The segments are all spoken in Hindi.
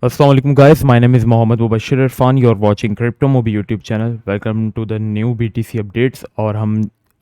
Assalamu alaikum guys, my name is Mohammed Mubashir Irfan. You're watching Crypto Mobi YouTube channel. Welcome to the new BTC updates। और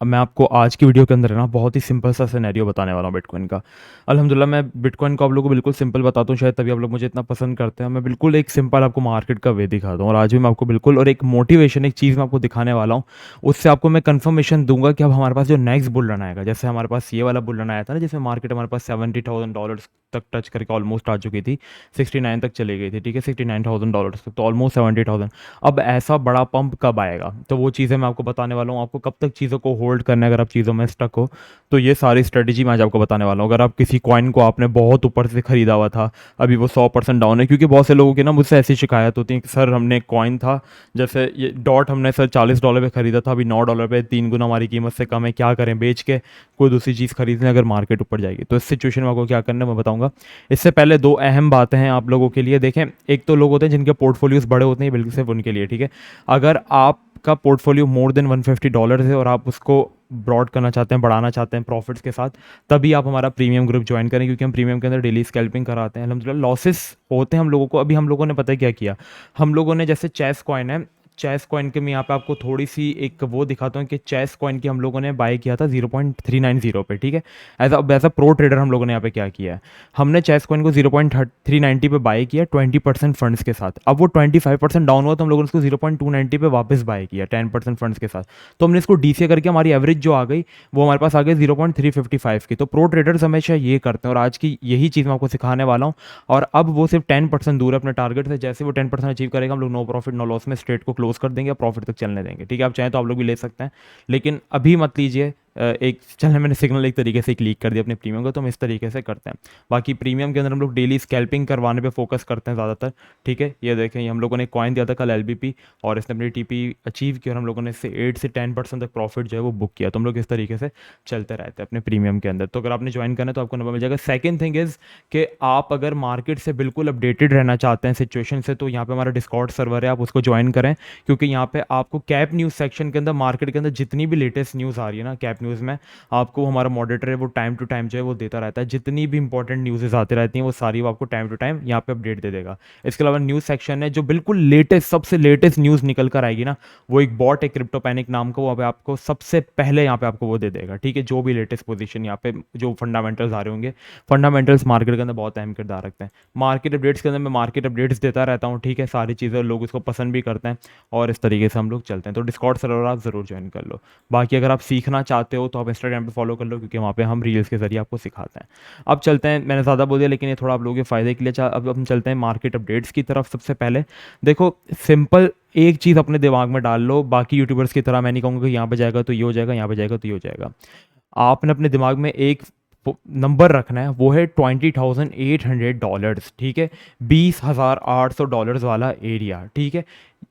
मैं आपको आज की वीडियो के अंदर है ना बहुत ही सिंपल सा सिनेरियो बताने वाला हूँ बिटकॉइन का। अल्हम्दुलिल्लाह मैं बिटकॉइन को आप लोगों को बिल्कुल सिंपल बताता हूँ, शायद तभी आप लोग मुझे इतना पसंद करते हैं। मैं बिल्कुल एक सिंपल आपको मार्केट का वे दिखाता हूँ और आज भी मैं आपको बिल्कुल और एक मोटिवेशन एक चीज़ मैं आपको दिखाने वाला हूँ। उससे आपको मैं कन्फर्मेशन दूंगा कि अब हमारे पास जो नेक्स्ट बुल रन आएगा, जैसे हमारे पास ये वाला बुल रन आया था ना जिसमें मार्केट हमारे पास $70,000 तक टच करके ऑलमोस्ट आ चुकी थी, 69 तक चली गई थी, ठीक है, $69,000 तक, तो ऑलमोस्ट 70,000। अब ऐसा बड़ा पंप कब आएगा, तो वो चीज़ें मैं आपको बताने वाला हूँ। आपको कब तक चीज़ों को होल्ड करना है अगर आप चीज़ों में स्टक हो, तो ये सारी स्ट्रेटेजी मैं आज आपको बताने वाला हूँ। अगर आप किसी कॉइन को आपने बहुत ऊपर से खरीदा हुआ था, अभी वो 100% डाउन है, क्योंकि बहुत से लोगों की ना मुझसे ऐसी शिकायत होती है कि सर हमने कॉइन था, जैसे ये डॉट हमने सर $40 पे खरीदा था, अभी $9 पे 3 गुना हमारी कीमत से कम है, क्या करें, बेच के कोई दूसरी चीज़ खरीद लें अगर मार्केट ऊपर जाएगी। तो इस सिचुएशन में आपको क्या करना है मैं बताऊंगा। इससे पहले दो अहम बातें हैं आप लोगों के लिए। देखें, एक तो लोग होते हैं जिनके पोर्टफोलियोज बड़े होते हैं, बिल्कुल सिर्फ उनके लिए, ठीक है। अगर आपका पोर्टफोलियो मोर देन $150 है और आप उसको ब्रॉड करना चाहते हैं, बढ़ाना चाहते हैं प्रॉफिट्स के साथ, तभी आप हमारा प्रीमियम ग्रुप ज्वाइन करें, क्योंकि हम प्रीमियम के अंदर डेली स्कैल्पिंग कराते हैं। अल्हम्दुलिल्लाह लॉसेस होते हैं हम लोगों को। अभी हम लोगों ने पता है क्या किया, हम लोगों ने जैसे चेस कॉइन है, चेस कॉइन के मैं यहाँ पे आपको थोड़ी सी एक वो दिखाता हूँ कि चेस कॉइन की हम लोगों ने बाय किया था 0.390 पे, ठीक है। एज अ प्रो ट्रेडर हम लोगों ने यहाँ पे क्या किया है, हमने चेस कॉइन को 0.390 पे बाय किया 20% फंड्स के साथ। अब वो 25% डाउन हुआ तो हम लोगों ने उसको 0.290 पे वापस बाय किया 10% फंड्स के साथ। तो हमने इसको डीसीए करके हमारी एवरेज जो आ गई वो हमारे पास आ गई 0.355 की। तो प्रो ट्रेडर्स हमेशा ये करते हैं और आज की यही चीज़ मैं आपको सिखाने वाला हूँ। और अब वो सिर्फ 10% दूर है अपने टारगेट से। जैसे वो 10% अचीव करेगा, हम लोग नो प्रॉफिट नो लॉस में स्ट्रेट को क्लोज कर देंगे, प्रॉफिट तक चलने देंगे, ठीक है। आप चाहें तो आप लोग भी ले सकते हैं, लेकिन अभी मत लीजिए। एक चलने मैंने सिग्नल एक तरीके से क्लिक कर दिया अपने प्रीमियम को, तो हम इस तरीके से करते हैं। बाकी प्रीमियम के अंदर हम लोग डेली स्कैल्पिंग करवाने पे फोकस करते हैं ज़्यादातर, ठीक है। ये देखें, ये हम लोगों ने कॉइन दिया था कल एलबीपी और इसने अपनी टीपी अचीव की और हम लोगों ने इससे 8 से 10% तक प्रॉफिट जो है वो बुक किया। तो हम लोग इस तरीके से चलते रहते हैं अपने प्रीमियम के अंदर। तो अगर आपने ज्वाइन करना है तो आपको नंबर मिल जाएगा। सेकेंड थिंग इज़ कि आप अगर मार्केट से बिल्कुल अपडेटेड रहना चाहते हैं सिचुएशन से, तो यहाँ पे हमारा डिस्कॉर्ड सर्वर है, आप उसको ज्वाइन करें, क्योंकि यहाँ पे आपको कैप न्यूज़ सेक्शन के अंदर मार्केट के अंदर जितनी भी लेटेस्ट न्यूज़ आ रही है ना कैप न्यूज़ में, आपको हमारा मॉडरेटर है वो टाइम टू टाइम जो है वो देता रहता है। जितनी भी इंपॉर्टेंट न्यूज़ आती रहती हैं वो सारी वो आपको टाइम टू टाइम यहाँ पे अपडेट दे देगा। इसके अलावा न्यूज़ सेक्शन है जो बिल्कुल लेटेस्ट सबसे लेटेस्ट न्यूज़ निकल कर आएगी ना, वो एक बॉट है क्रिप्टो पैनिक नाम का, वो आपको सबसे पहले यहाँ पे आपको वो दे देगा, ठीक है। जो भी लेटेस्ट पोजीशन यहाँ पे जो फंडामेंटल्स आ रहे होंगे, फंडामेंटल्स मार्केट के अंदर बहुत अहम किरदार रखते हैं। मार्केट अपडेट्स के अंदर मैं मार्केट अपडेट्स देता रहता हूँ, ठीक है, सारी चीज़ें, लोग उसको पसंद भी करते हैं और इस तरीके से हम लोग चलते हैं। तो डिस्कॉर्ड सर्वर आप ज़रूर ज्वाइन कर लो। बाकी अगर आप सीखना चाहते हो तो आप इंस्टाग्राम पे फॉलो कर लो, क्योंकि वहाँ पे हम रील्स के जरिए आपको सिखाते हैं। अब चलते हैं, मैंने ज़्यादा बोल दिया लेकिन ये थोड़ा आप लोगों के फ़ायदे के लिए। अब हम चलते हैं मार्केट अपडेट्स की तरफ। सबसे पहले देखो, सिंपल एक चीज़ अपने दिमाग में डाल लो, बाकी यूट्यूबर्स की तरह मैं नहीं कहूँगा कि यहाँ पे जाएगा तो ये हो जाएगा, यहाँ पे जाएगा तो ये हो जाएगा। आपने अपने दिमाग में एक नंबर रखना है, वो है $20,800, ठीक है, $20,800 वाला एरिया, ठीक है।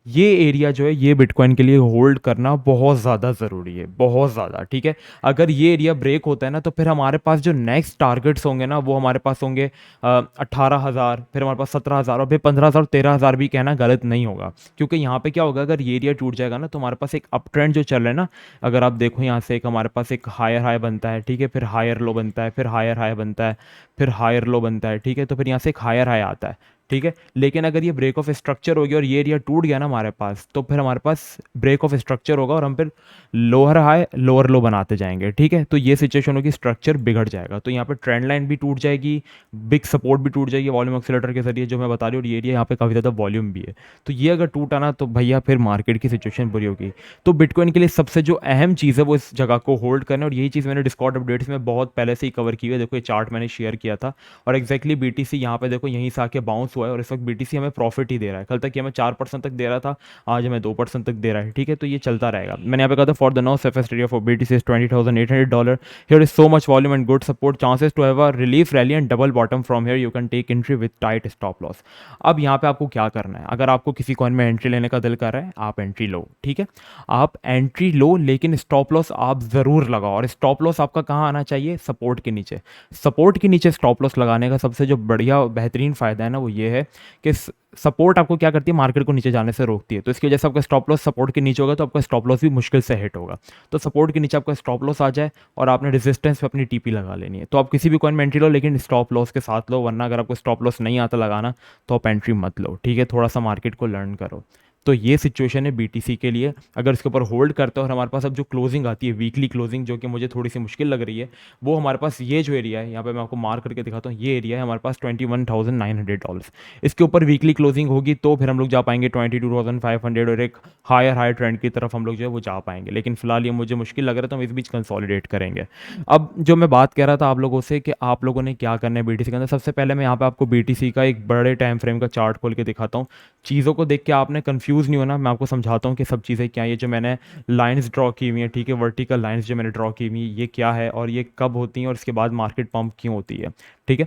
ये एरिया जो है ये बिटकॉइन के लिए होल्ड करना बहुत ज़्यादा ज़रूरी है, बहुत ज़्यादा, ठीक है। अगर ये एरिया ब्रेक होता है ना तो फिर हमारे पास जो नेक्स्ट टारगेट्स होंगे ना वो हमारे पास होंगे 18,000, फिर हमारे पास 17,000 और फिर 15,000 13,000 भी कहना गलत नहीं होगा। क्योंकि यहाँ पे क्या होगा, अगर ये एरिया टूट जाएगा ना तो हमारे पास एक अप ट्रेंड जो चल रहा है ना, अगर आप देखो यहाँ से एक हमारे पास एक हायर हाई बनता है, ठीक है, फिर हायर लो बनता है, फिर हायर हाई बनता है, फिर हायर लो बनता है, ठीक है, तो फिर यहाँ से एक हायर हाई आता है, ठीक है। लेकिन अगर ये ब्रेक ऑफ स्ट्रक्चर हो गया और ये एरिया टूट गया ना हमारे पास, तो फिर हमारे पास ब्रेक ऑफ स्ट्रक्चर होगा और हम फिर लोअर हाई लोअर लो बनाते जाएंगे, ठीक है। तो ये सिचुएशन होगी, स्ट्रक्चर बिगड़ जाएगा, तो यहाँ पे ट्रेंड लाइन भी टूट जाएगी, बिग सपोर्ट भी टूट जाएगी वॉल्यूम एक्सीलेटर के जरिए जो मैं बता रही हूँ, और ये एरिया यहाँ पे काफ़ी ज़्यादा वॉल्यूम भी है। तो ये अगर टूटा ना तो भैया फिर मार्केट की सिचुएशन बुरी होगी। तो बिटकॉइन के लिए सबसे जो अहम चीज़ है वो इस जगह को होल्ड करना, और यही चीज़ मैंने डिस्कॉर्ड अपडेट्स में बहुत पहले से ही कवर की हुई है। देखो ये चार्ट मैंने शेयर किया था और एक्जैक्टली बीटीसी यहाँ पे देखो यहीं से आके बाउंस हुआ है और इस वक्त बीटीसी हमें प्रॉफिट ही दे रहा है। कल तक ये हमें 4% तक दे रहा था, आज हमें 2% तक दे रहा है, ठीक है। तो ये चलता रहेगा। मैंने यहाँ पे कहा था for the no surface area for BTC is $20,800, here is so much volume and good support, chances to have a relief rally and double bottom from here, you can take entry with tight stop loss. अब यहाँ पे आपको क्या करना है, अगर आपको किसी कॉइन में एंट्री लेने का दिल कर रहा है आप एंट्री लो, ठीक है, आप एंट्री लो, लेकिन स्टॉप लॉस आप ज़रूर लगाओ। और स्टॉप लॉस आपका कहाँ आना चाहिए, सपोर्ट के नीचे। सपोर्ट के नीचे स्टॉप लॉस लगाने का सबसे जो बढ़िया बेहतरीन फ़ायदा है ना वो ये है कि सपोर्ट आपको क्या करती है, मार्केट को नीचे जाने से रोकती है। तो इसकी वजह से आपका स्टॉप लॉस सपोर्ट के नीचे होगा तो आपका स्टॉप लॉस भी मुश्किल से हिट होगा। तो सपोर्ट के नीचे आपका स्टॉप लॉस आ जाए और आपने रेजिस्टेंस पे अपनी टीपी लगा लेनी है। तो आप किसी भी कॉइन में एंट्री लो, लेकिन स्टॉप लॉस के साथ लो, वरना अगर आपको स्टॉप लॉस नहीं आता लगाना तो आप एंट्री मत लो। ठीक है, थोड़ा सा मार्केट को लर्न करो। तो ये सिचुएशन है बीटीसी के लिए। अगर इसके ऊपर होल्ड करते हो और हमारे पास अब जो क्लोजिंग आती है वीकली क्लोजिंग, जो कि मुझे थोड़ी सी मुश्किल लग रही है, वो हमारे पास ये जो एरिया है, यहाँ पे मैं आपको मार्क करके दिखाता हूँ, ये एरिया है हमारे पास $21,900। इसके ऊपर वीकली क्लोजिंग होगी तो फिर हम लोग जा पाएंगे 22,500 और एक हायर ट्रेंड की तरफ हम लोग जो है वो जा पाएंगे। लेकिन फिलहाल ये मुझे मुश्किल लग रहा है तो हम इस बीच कंसोलिडेट करेंगे। अब जो मैं बात कह रहा था आप लोगों से कि आप लोगों ने क्या करना है बीटीसी के अंदर, सबसे पहले मैं यहाँ पे आपको बीटीसी का एक बड़े टाइम फ्रेम का चार्ट खोल के दिखाता हूँ। चीज़ों को देख के आपने कंफ्यूज नहीं होना, मैं आपको समझाता हूँ कि सब चीज़ें क्या है। ये जो मैंने लाइंस ड्रॉ की हुई हैं, ठीक है, वर्टिकल लाइंस जो मैंने ड्रॉ की हुई ये क्या है और ये कब होती हैं और इसके बाद मार्केट पंप क्यों होती है। ठीक है,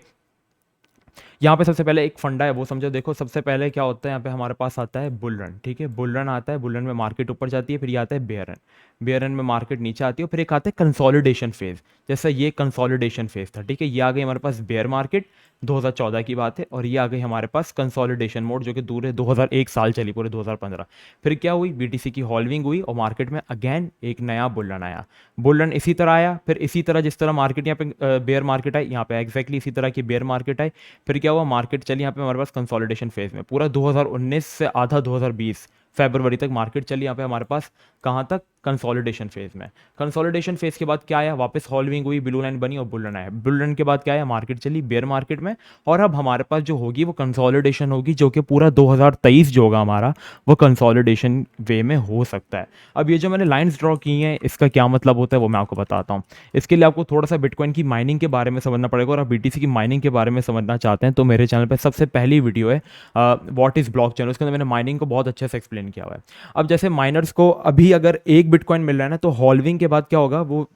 यहाँ पे सबसे पहले एक फंडा है वो समझो। देखो सबसे पहले क्या होता है, यहाँ पे हमारे पास आता है बुल रन। ठीक है, बुल रन आता है, बुल रन में मार्केट ऊपर जाती है, फिर ये आता है बेयर रन, बेयर रन में मार्केट नीचे आती है, फिर एक आता है कंसोलिडेशन फेज। जैसा ये कंसोलिडेशन फेज था, ठीक है, ये आ गई हमारे पास बेयर मार्केट, 2014 की बात है, और ये आ गई हमारे पास कंसोलिडेशन मोड जो कि दूर है 2001 साल चली, पूरे 2015। फिर क्या हुई, बीटीसी की हॉल्विंग हुई और मार्केट में अगेन एक नया बुल रन आया। बुल रन इसी तरह आया, फिर इसी तरह जिस तरह मार्केट यहाँ पे बेयर मार्केट आई, यहाँ पे एग्जैक्टली इसी तरह की बेयर मार्केट आई। फिर क्या हुआ, मार्केट चली यहाँ पे हमारे पास कंसोलिडेशन फेज में, पूरा 2019 से आधा 2020 फरवरी तक मार्केट चली यहाँ पे हमारे पास, कहाँ तक, कंसोलिडेशन फेज में। कंसोलिडेशन फेज के बाद क्या आया, वापस हॉल्विंग हुई, ब्लू लाइन बनी और बुल रन आया। बुल रन के बाद क्या आया, मार्केट चली बेयर मार्केट में, और अब हमारे पास जो होगी वो कंसोलिडेशन होगी, जो कि पूरा 2023 जो होगा हमारा वो कंसोलिडेशन वे में हो सकता है। अब ये जो मैंने लाइंस ड्रॉ की हैं इसका क्या मतलब होता है वो मैं आपको बताता हूँ। इसके लिए आपको थोड़ा सा बिटकॉइन की माइनिंग के बारे में समझना पड़ेगा, और आप बीटीसी की माइनिंग के बारे में समझना चाहते हैं तो मेरे चैनल पर सबसे पहली वीडियो है व्हाट इज़ ब्लॉकचेन, उसके अंदर मैंने माइनिंग को बहुत अच्छे से एक्सप्लेन किया हुआ है। अब जैसे माइनर्स को अभी अगर एक बिटकॉइन मिल रहा है ना, तो हॉल्विंग के बाद क्या होगा, वो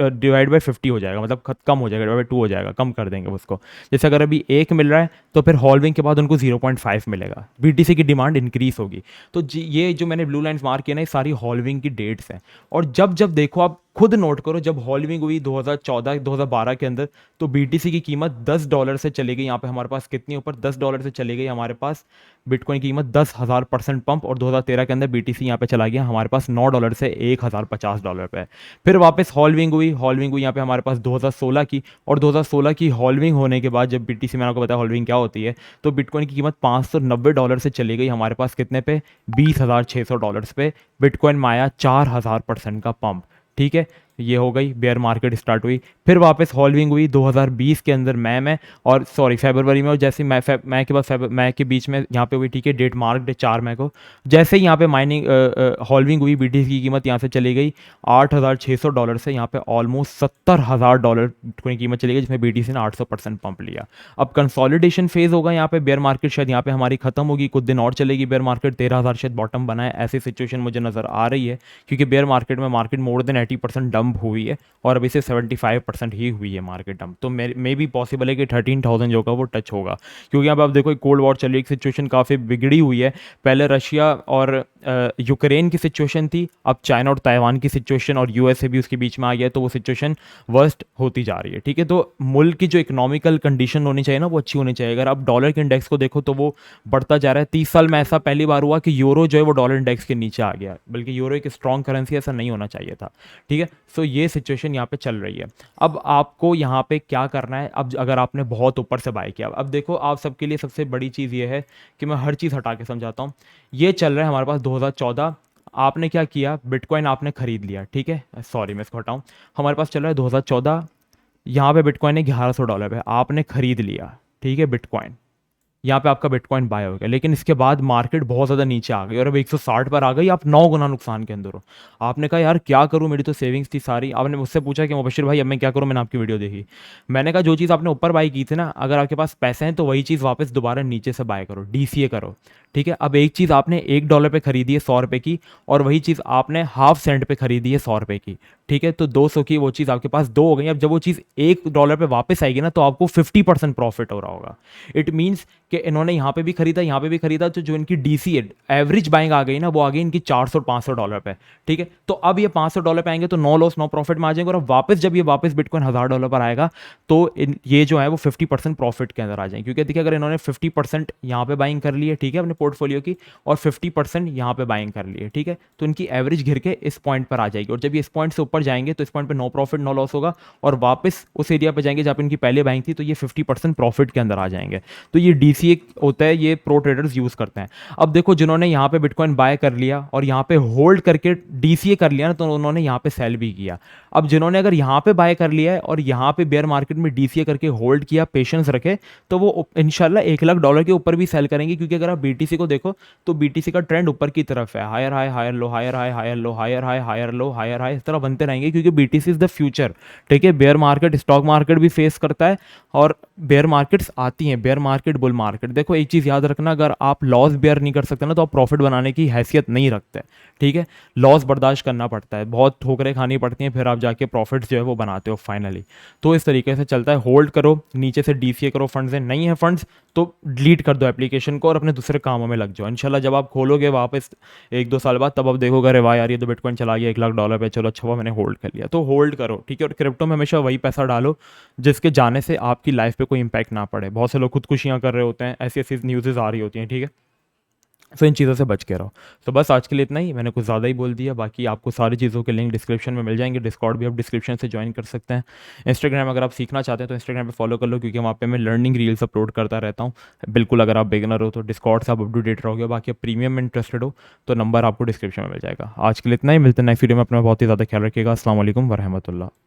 डिवाइड बाई 50 हो जाएगा, मतलब कम हो जाएगा, डिवाइड बाई 2 हो जाएगा, कम कर देंगे उसको। जैसे अगर अभी एक मिल रहा है तो फिर हॉल्विंग के बाद उनको 0.5 मिलेगा, बीटीसी की डिमांड इंक्रीज होगी। तो ये जो मैंने ब्लू लाइंस मार्क किया ना, ये सारी हॉल्विंग की डेट्स हैं। और जब जब देखो आप खुद नोट करो, जब हॉल्विंग हुई 2014 2012 के अंदर, तो बीटीसी की कीमत $10 से चली गई यहाँ पे हमारे पास, कितनी ऊपर, $10 से चली गई हमारे पास बिटकॉइन की कीमत 10,000% पंप। और 2013 के अंदर बीटीसी यहाँ पे चला गया हमारे पास $9 से $1,050 पे। फिर वापस हॉल्विंग हुई यहाँ पे हमारे पास 2016 की, और 2016 की हॉल्विंग होने के बाद जब बीटीसी, मैंने आपको बताया हॉल्विंग क्या होती है, तो बिटकॉइन की कीमत $590 से चली गई हमारे पास कितने पे, $20,600 पे। बिटकॉइन में आया 4,000% का पंप। ठीक है, ये हो गई, बेयर मार्केट स्टार्ट हुई। फिर वापस हॉल्विंग हुई 2020 के अंदर मई में, और सॉरी फरवरी में, और जैसे मई के बाद मई के बीच में यहाँ पे हुई, ठीक है, डेट मार्क डे 4 मई को। जैसे ही यहाँ पे माइनिंग हॉल्विंग हुई, बीटीसी की कीमत यहाँ से चली गई $8,600 से यहाँ पे ऑलमोस्ट $70,000 की कीमत चली गई, जिसमें बीटीसी ने 800% पंप लिया। अब कंसोलिडेशन फेज होगा यहाँ पे, बेयर मार्केट शायद यहाँ पे हमारी खत्म होगी, कुछ दिन और चलेगी बेयर मार्केट, 13,000 शायद बॉटम बनाए, ऐसी सिचुएशन मुझे नजर आ रही है, क्योंकि बेयर मार्केट में मार्केट मोर देन 80% डंप हुई है और अभी से 75% ही हुई है मार्केट डंप। तो मे भी पॉसिबल है कि 13,000 जो होगा वो टच होगा, क्योंकि अब आप देखो कोल्ड वॉर चल रही है, सिचुएशन काफ़ी बिगड़ी हुई है। पहले रशिया और यूक्रेन की सिचुएशन थी, अब चाइना और ताइवान की सिचुएशन और यूएसए भी उसके बीच में आ गया है, तो वो सिचुएशन वर्स्ट होती जा रही है। ठीक है, तो मुल्क की जो इकोनॉमिकल कंडीशन होनी चाहिए ना, वो अच्छी होनी चाहिए। अगर आप डॉलर के इंडेक्स को देखो तो वो बढ़ता जा रहा है। 30 साल में ऐसा पहली बार हुआ कि यूरो जो है वो डॉलर इंडेक्स के नीचे आ गया, बल्कि यूरो एक स्ट्रॉन्ग करेंसी, ऐसा नहीं होना चाहिए था। ठीक है, सो ये सिचुएशन यहाँ पे चल रही है। अब आपको यहाँ पे क्या करना है, अब अगर आपने बहुत ऊपर से बाय किया, अब देखो आप सबके लिए सबसे बड़ी चीज़ ये है कि मैं हर चीज़ हटा के समझाता हूँ। ये चल रहा है हमारे पास 2014, आपने क्या किया, बिटकॉइन आपने खरीद लिया, ठीक है, सॉरी मैं इसको हटाऊँ, हमारे पास चल रहा है 2014, यहाँ पे बिटकॉइन है $1100 पे, आपने खरीद लिया, ठीक है, बिटकॉइन, यहाँ पे आपका बिटकॉइन बाय हो गया। लेकिन इसके बाद मार्केट बहुत ज़्यादा नीचे आ गई और अब 160 पर आ गई, आप 9 गुना नुकसान के अंदर हो। आपने कहा यार क्या करूँ, मेरी तो सेविंग्स थी सारी। आपने मुझसे पूछा कि मुबशिर भाई अब मैं क्या करूँ, मैंने आपकी वीडियो देखी, मैंने कहा जो चीज़ आपने ऊपर बाय की थी ना, अगर आपके पास पैसे हैं तो वही चीज़ वापस दोबारा नीचे से बाय करो, डीसीए करो। ठीक है, अब एक चीज़ आपने $1 पे खरीदी है 100 रुपये की, और वही चीज़ आपने ½ सेंट पे खरीदी है 100 रुपये की। ठीक है, तो 200 की वो चीज़ आपके पास 2 हो गई। अब जब वो चीज़ $1 पे वापस आएगी ना, तो आपको 50% प्रॉफिट हो रहा होगा। इट मीन्स कि इन्होंने यहाँ पे भी खरीदा, यहाँ पे भी खरीदा, तो जो इनकी डीसी है, एवरेज बाइंग आ गई ना, वो आ गई इनकी $400-500 पे। ठीक है, तो अब ये $500 पे आएंगे तो नो लॉस नो प्रॉफिट में आ जाएंगे, और अब वापस जब ये वापस बिटकॉइन $1000 पर आएगा तो ये जो है वो 50% प्रॉफिट के अंदर आ जाएंगे। क्योंकि देखिए, अगर इन्होंने 50% यहाँ पे बाइंग कर ली है, ठीक है, अपने पोर्टफोलियो की, और 50% यहाँ पे बाइंग कर ली है, ठीक है, तो इनकी एवरेज घिर के इस पॉइंट पर आ जाएगी। और जब ये इस पॉइंट से ऊपर जाएंगे तो इस पॉइंट पे नो प्रॉफिट नो लॉस होगा, और वापस उस एरिया पे जाएंगे जहाँ पे इनकी पहले बाइंग थी, तो ये 50% प्रॉफिट के अंदर आ जाएंगे। तो ये डीसीए होता है, ये प्रो ट्रेडर्स यूज करते हैं। अब देखो, जिन्होंने यहाँ पे बिटकॉइन बाय कर लिया और यहाँ पे होल्ड करके डीसीए कर लिया ना, तो उन्होंने यहाँ पे सेल भी किया। अब जिन्होंने अगर यहाँ पे बाय कर लिया है और यहाँ पे बेयर मार्केट में डीसीए करके होल्ड किया, पेशेंस रखे, तो वो इंशाल्लाह $1,00,000 के ऊपर भी सेल करेंगे। क्योंकि अगर आप बीटीसी को देखो तो बीटीसी का ट्रेंड ऊपर की तरफ है, higher high higher low, higher high higher low, higher high higher low, higher high, इस तरह बनते रहेंगे, क्योंकि बीटीसी इज द फ्यूचर। ठीक है, बेयर मार्केट स्टॉक मार्केट भी फेस करता है, और बेयर मार्केट्स आती हैं, बेयर मार्केट बुल मार्केट। देखो एक चीज़ याद रखना, अगर आप लॉस बेयर नहीं कर सकते ना, तो आप प्रॉफिट बनाने की हैसियत नहीं रखते। ठीक है, लॉस बर्दाश्त करना पड़ता है, बहुत ठोकरें खानी पड़ती हैं, फिर आप जाके प्रॉफिट्स जो है वो बनाते हो फाइनली। तो इस तरीके से चलता है, होल्ड करो, नीचे से डीसीए करो, फंड्स नहीं है फंड्स तो डिलीट कर दो एप्लीकेशन को और अपने दूसरे कामों में लग जाओ। इंशाल्लाह जब आप खोलोगे वापस 1-2 साल बाद, तब आप देखोगे अरे वाह यार, ये तो बिटकॉइन चला गया $1,00,000 पे, चलो अच्छा हुआ मैंने होल्ड कर लिया। तो होल्ड करो, ठीक है, और क्रिप्टो में हमेशा वही पैसा डालो जिसके जाने से आपकी लाइफ पे कोई इंपैक्ट ना पड़े। बहुत से लोग खुदकुशियाँ कर रहे होते हैं, ऐसी ऐसी न्यूज़ेज आ रही होती हैं, ठीक है, सो इन चीज़ों से बच के रहो। तो बस आज के लिए इतना ही, मैंने कुछ ज़्यादा ही बोल दिया। बाकी आपको सारी चीज़ों के लिंक डिस्क्रिप्शन में मिल जाएंगे, डिस्कॉर्ड भी आप डिस्क्रिप्शन से ज्वाइन कर सकते हैं। इंस्टाग्राम अगर आप सीखना चाहते हैं तो इंस्टाग्राम पे फॉलो कर लो, क्योंकि वहाँ पे मैं लर्निंग रील्स अपलोड करता रहता हूँ। बिल्कुल, अगर आप बिगिनर हो तो डिस्कॉर्ड से आप अप टू डेट रहोगे। बाकी आप प्रीमियम में इंटरेस्टेड हो तो नंबर आपको डिस्क्रिप्शन में मिल जाएगा। आज के लिए इतना ही, मिलते हैं नेक्स्ट वीडियो में। अपना बहुत ही ज़्यादा ख्याल रखिएगा। अस्सलाम वालेकुम वरहमतुल्लाह।